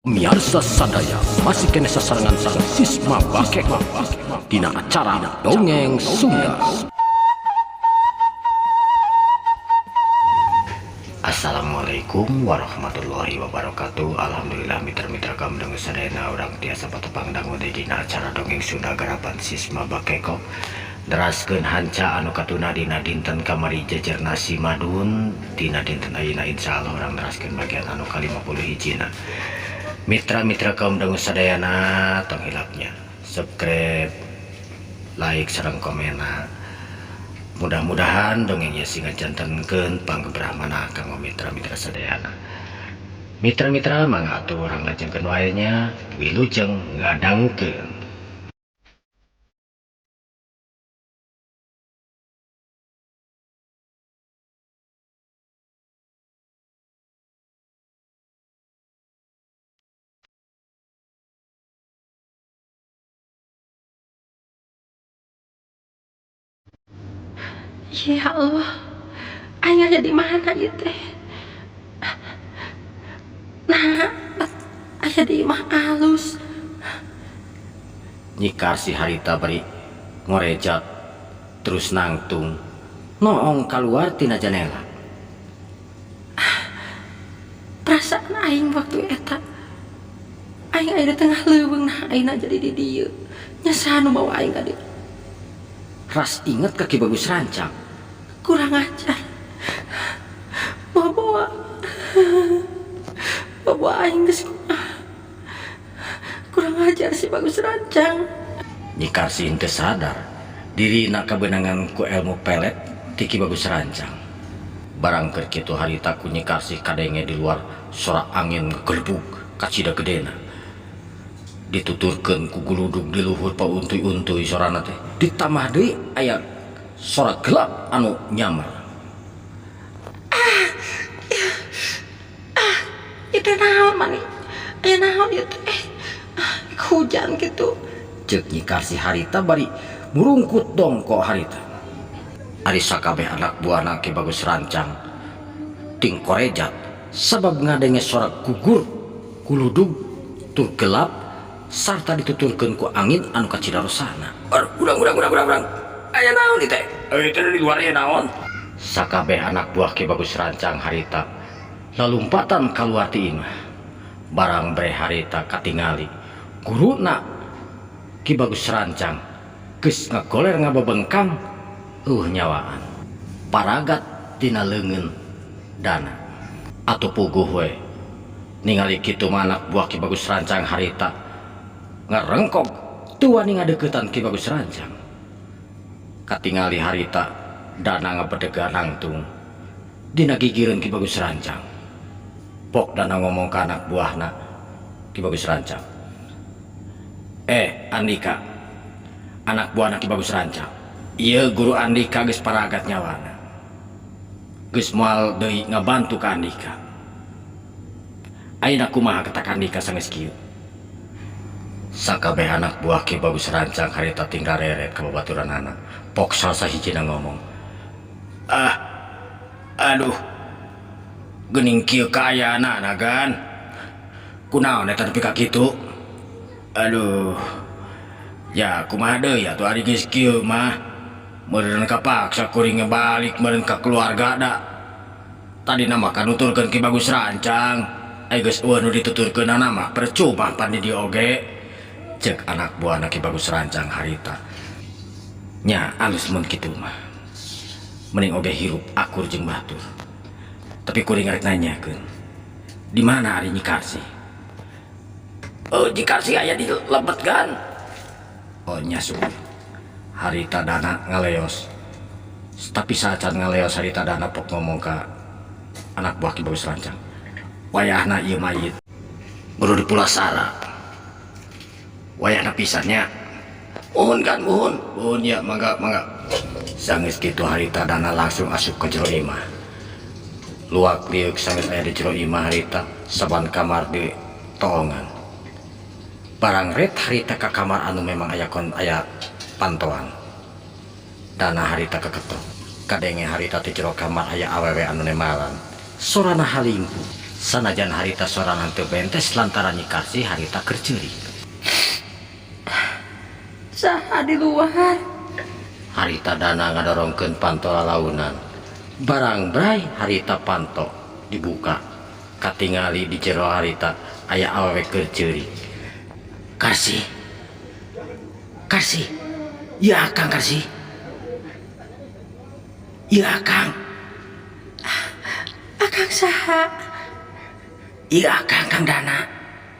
Miarsa sadaya masih kena sasarangan sang sisma bakek dina acara dongeng Sunda. Assalamualaikum warahmatullahi wabarakatuh. Alhamdulillah mitra-mitra kami dengan sadayana orang tiasa patepang dangu dina acara dongeng Sunda garapan sisma bakeko deraskeun hanca anu katuna dina dinten kamari jejer nasi madun dina dinten ayeuna insyaallah orang deraskeun bagian anu ka-50 hijina. Mitra-mitra kaum dangu sadayana tong hilapnya subscribe, like, sareng komena. Mudah-mudahan dongeng ya singa jantankeun panggebrahmana kanggo mitra-mitra sadayana. Mitra-mitra mangga atuh urang lajengkeun wae nya wilujeng ngadangkeun. Ya Allah, aing aya di mana ieu teh? Nah, aya di imah alus. Nyikar si harita bari ngorejat terus nangtung noong keluar tina janela. Perasaan aing waktu eta aing aya di tengah leuweung, nah ayeuna jadi di dieu. Nya saha nu bawa aing ka dieu? Ras inget kaki bagus rancang. Kurang ajar. Bawa aing geus kurang ajar si bagus rancang. Nyikar si henteu sadar diri nak kebenangan ku ilmu pelet tiki bagus rancang. Barang keur kitu harita ku nyikar si kadenge di luar sora angin ngegelbuk kacida gedena. Dituturkeun ku guludug di luhur pauntuy-untuy sorana teh. Ditambah deui aya sora gelap anu nyamar. Itu naon mani? Aya naon ieu teh? Hujan gitu. Ceuk nyikar si harita bari murungkut dongko harita. Ari sakabeh anak buahna Ki Bagus Rancang ting korejat sabab ngadenge sora gugur kuludug tur gelap sarta dituturkeun ku angin anu kacidarosana. Urang. Aya naon ieu teh? Teh di luar aya naon? Sakabeh anak buah Ki Bagus Rancang harita lalumpatan kaluar ti imah. Barang bre harita katingali guruna Ki Bagus Rancang geus ngagoler ngababengkang nyawaan paragat tina leungeun dana. Atuh puguh we ningali kitu anak buah Ki Bagus Rancang harita ngarengkog teu wani ngadeuketan Ki Bagus Rancang. Katingali harita dana ngabedega nangtung dina gigireun Ki Bagus Rancang. Pok dana ngomong ka anak buahna Ki Bagus Rancang, Andika, anak buahna Ki Bagus Rancang, ieu guru Andika geus paragat nyawana, geus moal deui ngabantu ka Andika. Ayeuna kumaha ketak Andika sanggeus kieu? Sakabeh anak buah Ki Bagus Rancang harita ting rareret ka babaturanana. Pok salah sahijina ngomong, aduh, geuning kieu kaayana nagan. Kunaon eta nepi ka kitu? Aduh, ya kumaha deui atuh ari geus kieu mah. Meureun kapaksa kuring balik meureun ka keluarga da. Tadina mah kanuturkeun Ki Bagus Rancang, aya geus eueuh nu dituturkeunana mah percuma pan di dieu oge. Ceuk anak buahna Ki Bagus Rancang harita. Nya alus mun kitu mah. Mending oge hirup akur jeung batur. Tapi kuring rek nanyakeun, di mana ari Nyikarsi? Oh, Nyikarsi aya di lebet kan? Oh nya suwe. Harita dana ngaleos. Tapi saat ngaleos harita dana pok ngomong ka anak buah Ki Bagus Rancang, wayahna ieu mayit baru di Pulasara. Wayahna pisannya. Mohon kan, mohon ya, mangga. Sanggeus kitu harita dana langsung asup ke jero imah. Luak liuk sanggeus aya di jero imah harita saban kamar di toongan. Barang ret harita ka kamar anu memang aya pantoan. Dana harita keketok. Kadenge harita di jero kamar aya awewe anu nemalan. Sorana halimpu. Sanajan harita sorangan teu bentes lantaran Nyi Karsi harita keur ceurik. Saha di luar? Harita Dana ngadorongkeun panto lalaunan. Barang bray harita panto dibuka. Katingali di jero harita aya awewe keur ceurik. Karsi. Karsi. Ya Kang Karsi. Ya Kang. Akang saha? Iya Kang Dana.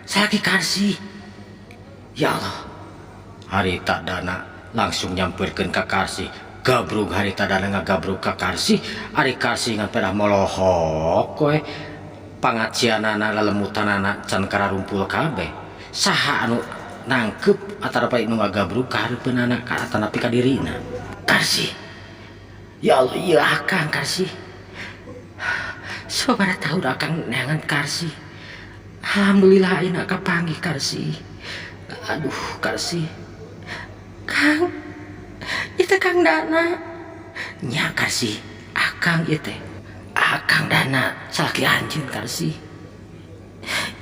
Salaki Karsi. Ya Allah. Harita Dana langsung nyamperkeun ka Karsi. Gabrug harita Dana ngagabrug ka Karsi. Ari Karsi ngan pedah molohok we. Pangacianana lelemutanana can kararumpul kabeh. Saha anu nangkep atara anu ngagabrug ka hareupeunana ka atanapi ka dirina. Karsi. Ya Allah, iya Kang Karsi. Sobara tahu dah Kang neangan Karsi. Alhamdulillah ayeuna kapanggih Karsi. Aduh Karsi. Kang, itu Kang Dana. Nya Karsi, Akang ieu teh. Akang Dana salaki anjeun Karsi.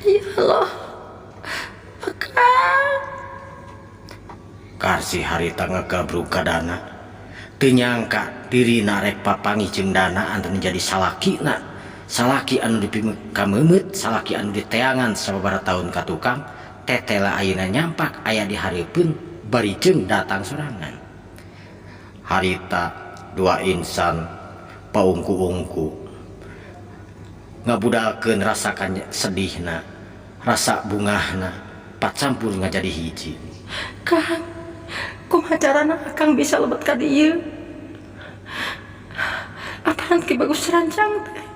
Ya Allah. Akang. Karsi harita ngagabrug ka Dana. Teu nyangka dirina rek papangi jeung Dana antara jadi salakina. Salaki anu dipikameumit, salaki anu diteangan sababaraha taun ka tukang. Tetela ayeuna nyampak aya di hareupeun barijeung datang sorangan. Harita dua insan paungku-ungku ngabudalkeun rasakan sedihna, rasa bungahna pacampur ngajadi hiji. Kang, kumaha carana Akang bisa lebet ka dieu? Apaan Ki Bagus Rancang teh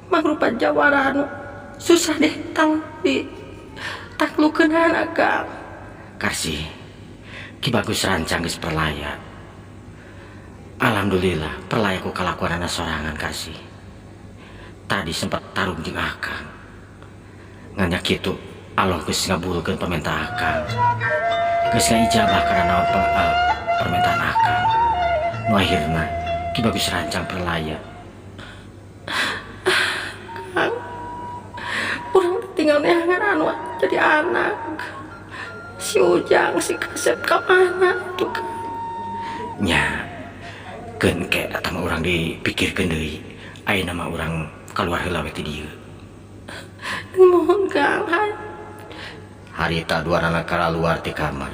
mangrupa jawara anu susah deh tang di taklukeun Akang. Karsi, Ki Bagus Rancang geus perlaya. Alhamdulillah perlaya ku kalakuanana sorangan Karsi. Tadi sempat tarung jeung Akang. Nganya kitu Allah geus ngabulkeun pamentah Akang. Geus ngaijabah kana naon permintaan Akang. Nu akhirna Ki Bagus Rancang perlaya. Kang, urang tinggal neangan anu jadi anak. Si Ujang, si Kasep kamana tuh Kang? Nya, keun ke datang urang dipikirkeun deui. Ayeuna mah urang kaluar heula we ti dieu. Mohon Kang. Harita duanana kalaluar ti kamar.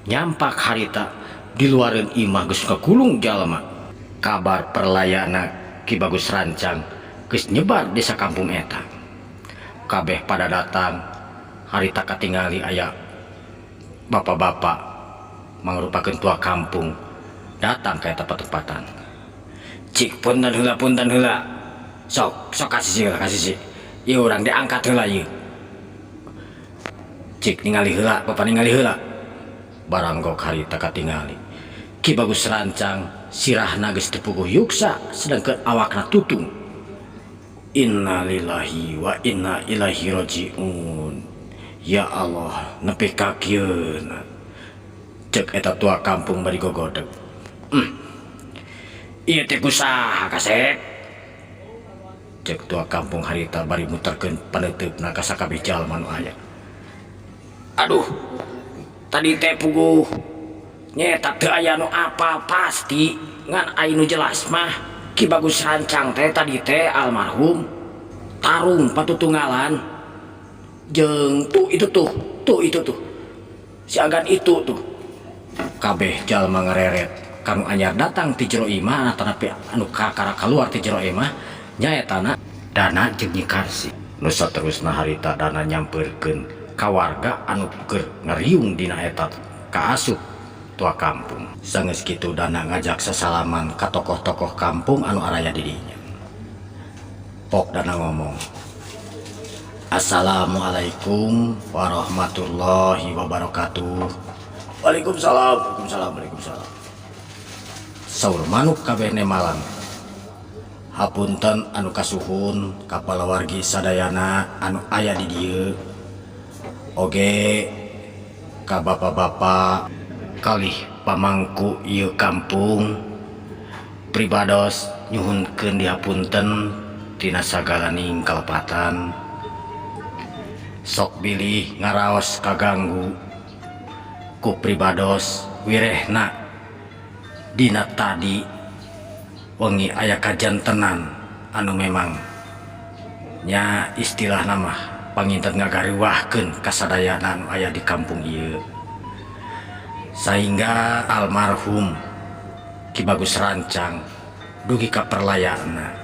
Nyampak harita di luareun imah geus kakulung jalma. Kabar perlayana Ki Bagus Rancang geus nyebar di sakampung eta. Kabeh pada datang. Harita katingali aya bapak-bapak mangrupakeun tua kampung datang ke eta patempatan. Cik punten heula. Sok kasih sih. Ieu urang diangkat heula ieu. Cik ningali heula, bapak ningali heula. Baranggok harita katingali. Ki Bagus Rancang sirahna geus dipuguh yuksa sedangkeun awakna tutung. Innalillahi wa inna ilaihi rajiun. Ya Allah, nepi ka kieuna. Cek eta tua kampung bari gogodeg. Ieu teh kusaha Kasep? Cek tua kampung harita bari muterkeun paneuteup ka sakabeh jalma nu aya. Aduh, tadi teh puguh nyeta teu aya nu apa pasti ngan aya nu jelas mah Ki Bagus Rancang teh tadi teh almarhum tarung patutunggalan jeung itu tuh si agan itu tuh. Kabeh jalma ngareret kanu anyar datang ti jero imah tanapi anu kakara kaluar ti jero imah nyaetana Dana jeung Nyi Karsi. Nu saterusna harita Dana nyampeurkeun ka warga anu keur ngariung dina eta kaasup tua kampung. Sageus kitu Dana ngajak sasalaman ka tokoh-tokoh kampung anu araya di dinya. Pok Dana ngomong, Assalamualaikum warahmatullahi wabarakatuh. Waalaikumsalam. Saur manuk kabeh nemalan. Hapunten anu kasuhun kapala wargi sadayana anu aya di dieu. Oge ka bapak-bapak kalih pamangku ieu kampung pribados nyuhunkeun dihapunten tina sagalaning kalepatan sok bilih ngaraos kaganggu ku pribados wirehna dina tadi wengi aya kajantenan anu memang nya istilah nama panginten ngagariwahkeun kasadayana anu aya di kampung ieu sehingga almarhum Ki Bagus Rancang dugi ka perlayana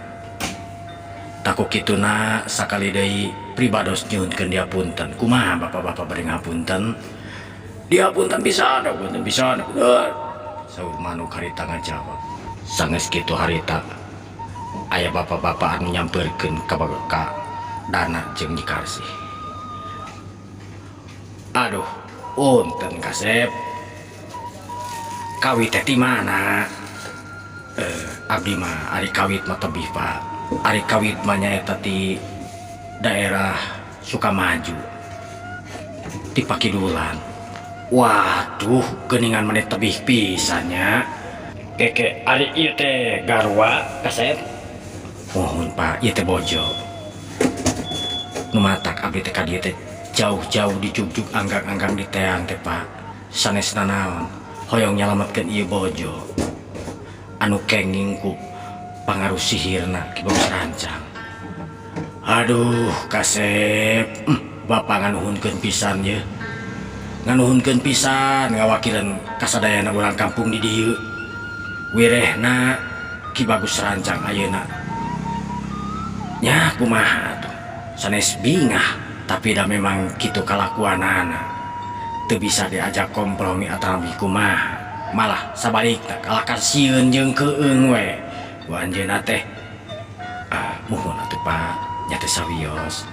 takuk kituna sakali deui pribados nyuhunkeun diapunten kumaha bapak-bapak bari ngapunten diapunten pisan diapunten pisan saur manuk harita ngajawab sanges kitu harita aya bapak-bapak anu nyamperkeun ka Dana jeung Nyi Karsih. Aduh unten Kasep kawit teh di mana? Abdi mah ari kawit mah tebih Pak. Ari kawit mah nyaeta di daerah Sukamaju. Di Pakidulan. Waduh, geuningan maneh tebih pisannya. Keke ari ieu teh garwa Kasep. Mohon Pak, ieu teh bojo. Nu matak abdi teh ka dieu teh jauh-jauh dijugjug anggang-anggang di teang teh Pak. Sanesna naon? Hoyong nyalametkeun ieu bojo anu kenging ku pangaruh sihirna Ki Bagus Rancang. Aduh Kasep, bapak nganuhunkeun pisan ye, nganuhunkeun pisan ngawakilan kasadayana urang kampung di dieu wirehna Ki Bagus Rancang ayeuna nya kumaha tuh sanes bingah tapi dah memang kitu kalakuanana teu bisa diajak kompromi atawi kumaha malah sabalikna kalah kasieun jeung keueung we ku anjeunna teh muhun atuh Pak nya teh sawios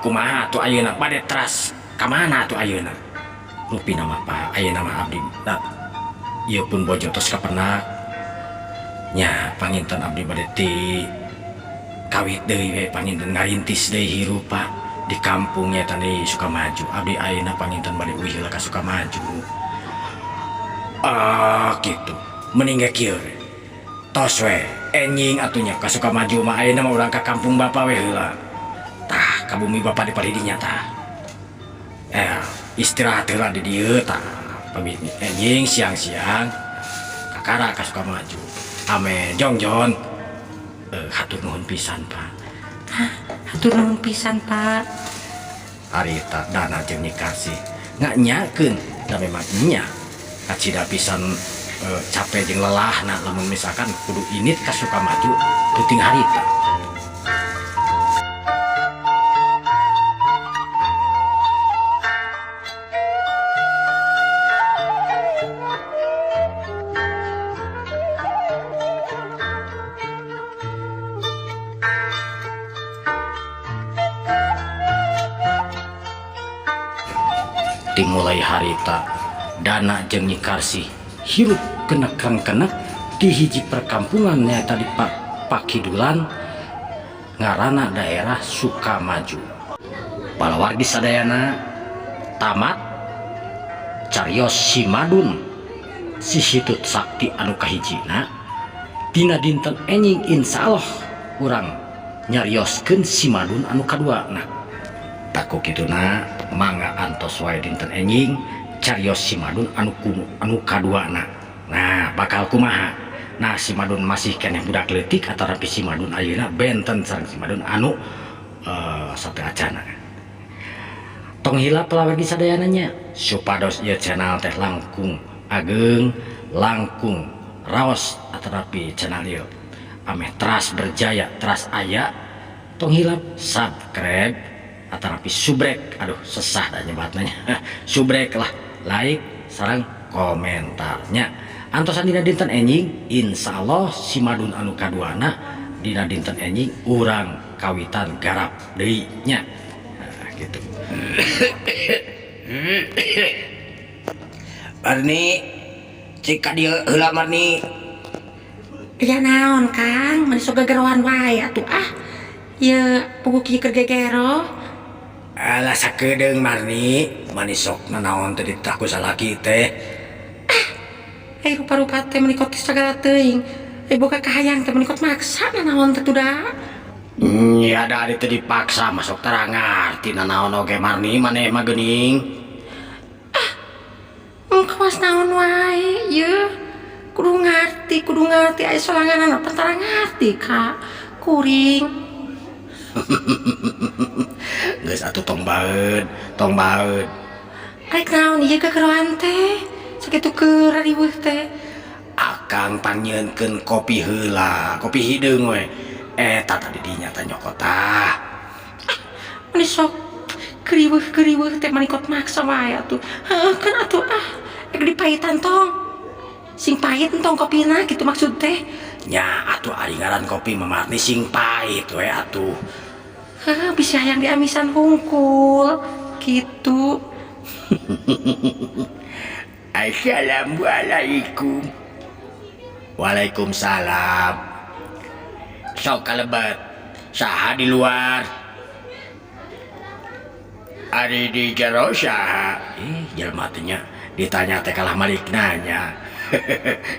kumaha atuh ayeuna bade teras ka mana atuh ayeuna rupina mah Pak ayeuna mah abdi ieu pun bojo tos kapernak nya panginten abdi bade ti kawit deui we panginten ngarintis deui hirup Pak di kampungnya tadi Sukamaju abdi ayeuna panginten bade uih heula ka Sukamaju. Gitu meninggal kieu tos we enjing atunya ka Sukamaju mah ayeuna mah urang ka kampung bapak we heula tah ka bumi bapak di paridinya tah istirahat heula di dieu tah pamit enjing siang-siang kakara ka Sukamaju ame jongjon hatur nuhun pisan Pak. Hatur nuhun pisan Pak. Harita Dana jeung Nyi Karsih nganyakeun da memang nya kacida pisan capek jeung lelahna lamun misalkan kudu init ka Sukamaju penting harita. Dimulai harita Dana jeung Nyi Karsih hirup kenek-kenek di hiji perkampungan nyata di Pakidulan ngarana daerah Sukamaju. Palawargi sadayana tamat carios si Madun si Situt Sakti anu kahijina dina dinten enjing insyaallah urang nyarioskeun si Madun anu kaduana. Takuk kituna mangga antos wae dinten enjing carios si Madun anu kaduana. Nah bakal kumaha? Nah si Madun masih keneh budak leutik atarapi si Madun ayeuna benten sareng si Madun anu satu acana. Tong hilap palawargi sadayana nya supados ieu channel teh langkung ageng langkung raos atarapi channel ieu ameh teras berjaya teras aya tong hilap subscribe atarapi subrek aduh sesah dah nyebatna subrek lah like sareng komentarnya antosan dina dinten enjing insyaallah si Madun anu kaduana dina dinten enjing urang kawitan garap deui nya nah, gitu. Marni cek ka dieu heula Marni. Ya naon Kang mani sok gegerohan wae atuh ieu pugu kieu keur gegero. Alah sakedeung Marni, mani sok nanaon teh ditak ku salaki teh. Rupa-rupa teh menikoti segala teuing. Boga kahayang teh menikot maksa naon teh tuh Ya dari tadi dipaksa masuk terang ngarti nanaon oge marni maneh mah geuning. Kawas naon wae ye kudu ngarti aya solangan apa tara ngarti Kak kuring. Geus atuh tong baeud. Rek naon ieu kekeroan teh sakitu keur riweuh teh. Akang panyieunkeun kopi heula, kopi hideung we. Eta tadi dinya teh nyokot tah. Mani sok keriweuh teh manikot maksa wae atuh. Heeh kan atuh ek dipahitan tong. Sing pahit entong kopina gitu maksud teh. Nya atuh ari ngaran kopi memarni sing pahit we atuh. Bisa yang diamisan hungkul gitu. Assalamualaikum. Waalaikumsalam. Sok kalebet. Saha di luar? Ari di jero saha? Jelema teh nya ditanya teh kalah malik nanya.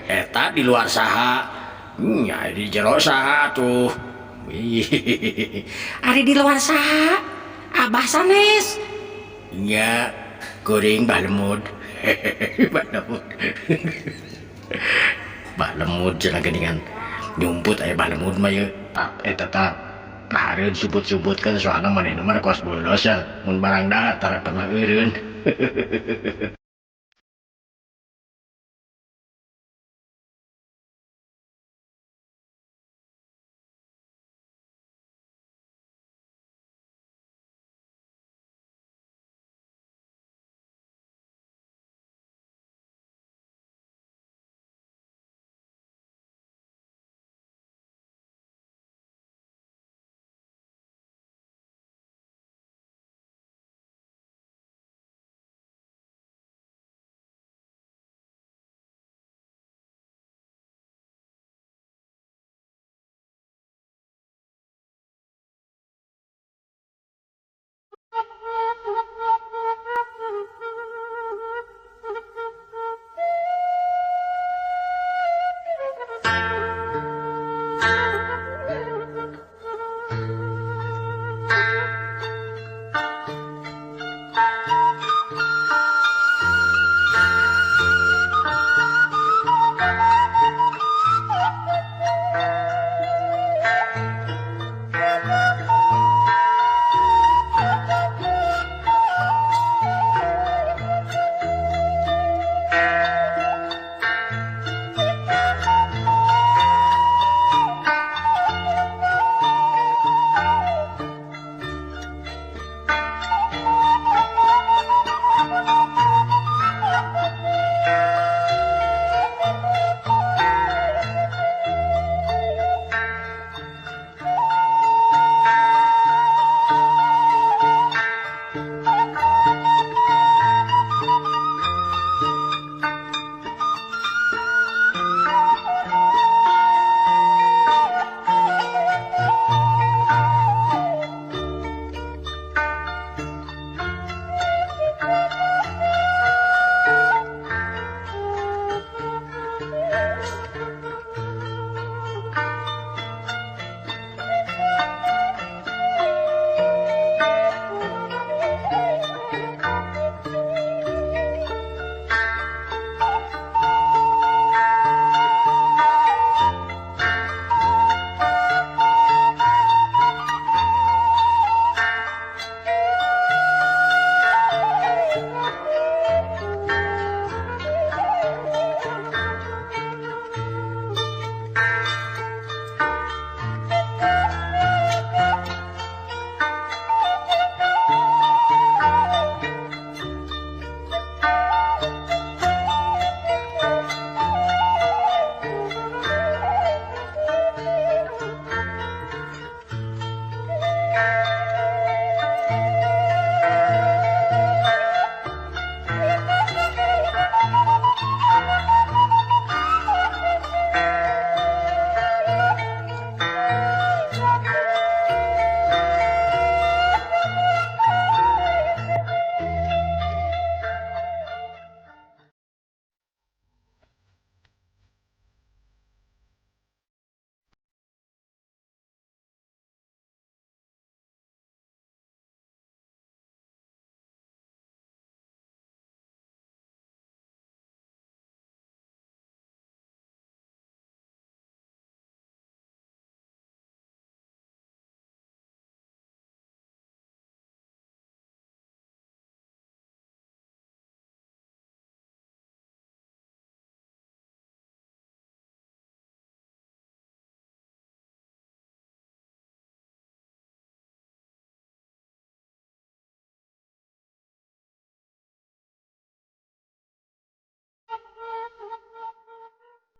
Eta di luar saha? Nya di jero saha tuh? Ari di luar saha? Abah sanes. Nya kuring balemud. Balemud cenah geuningan nyumput aya balemud mah ye. Eta tah kahareun subut-subutkeun soalna manehna mah kos bolos ya mun barang datar pernah eureun.